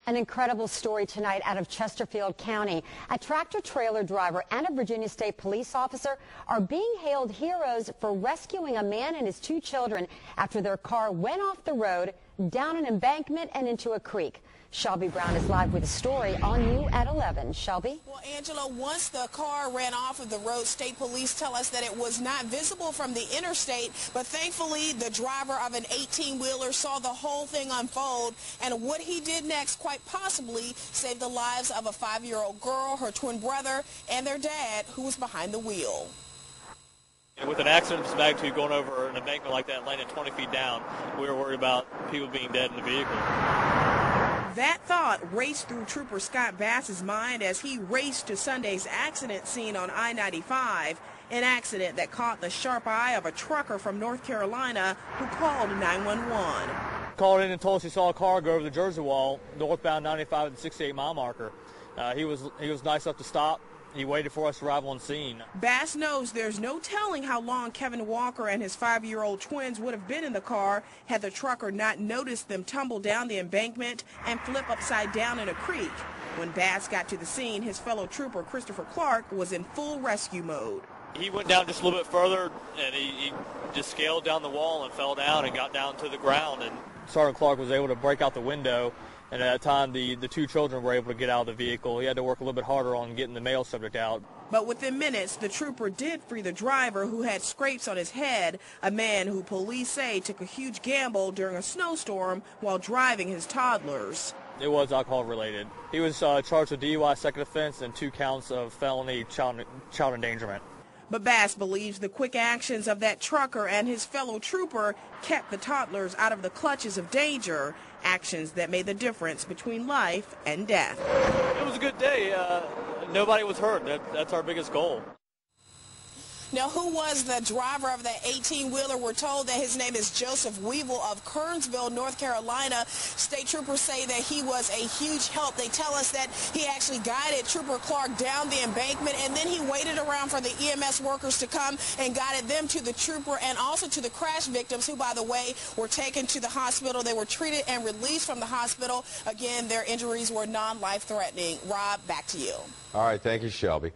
An incredible story tonight out of Chesterfield County. A tractor-trailer driver and a Virginia State police officer are being hailed heroes for rescuing a man and his two children after their car went off the road, down an embankment and into a creek. Shelby Brown is live with a story on You at 11. Shelby? Well, Angela, once the car ran off of the road, state police tell us that it was not visible from the interstate, but thankfully the driver of an 18-wheeler saw the whole thing unfold, and what he did next quite possibly saved the lives of a 5-year-old girl, her twin brother, and their dad, who was behind the wheel. With an accident of this magnitude going over an embankment like that, landing 20 feet down, we were worried about people being dead in the vehicle. That thought raced through Trooper Scott Bass's mind as he raced to Sunday's accident scene on I-95, an accident that caught the sharp eye of a trucker from North Carolina who called 911. Called in and told us he saw a car go over the Jersey wall, northbound 95 at the 68-mile marker. He was nice enough to stop. He waited for us to arrive on scene. Bass knows there's no telling how long Kevin Walker and his 5-year-old twins would have been in the car had the trucker not noticed them tumble down the embankment and flip upside down in a creek. When Bass got to the scene, his fellow trooper Christopher Clark was in full rescue mode. He went down just a little bit further, and he just scaled down the wall and fell down and got down to the ground. And Sergeant Clark was able to break out the window. And at that time, the two children were able to get out of the vehicle. He had to work a little bit harder on getting the male subject out. But within minutes, the trooper did free the driver, who had scrapes on his head, a man who police say took a huge gamble during a snowstorm while driving his toddlers. It was alcohol related. He was charged with DUI second offense and 2 counts of felony child endangerment. But Bass believes the quick actions of that trucker and his fellow trooper kept the toddlers out of the clutches of danger, actions that made the difference between life and death. It was a good day. Nobody was hurt. That's our biggest goal. Now, who was the driver of that 18-wheeler? We're told that his name is Joseph Weavil of Kernsville, North Carolina. State troopers say that he was a huge help. They tell us that he actually guided Trooper Clark down the embankment, and then he waited around for the EMS workers to come and guided them to the trooper and also to the crash victims, who, by the way, were taken to the hospital. They were treated and released from the hospital. Again, their injuries were non-life-threatening. Rob, back to you. All right, thank you, Shelby.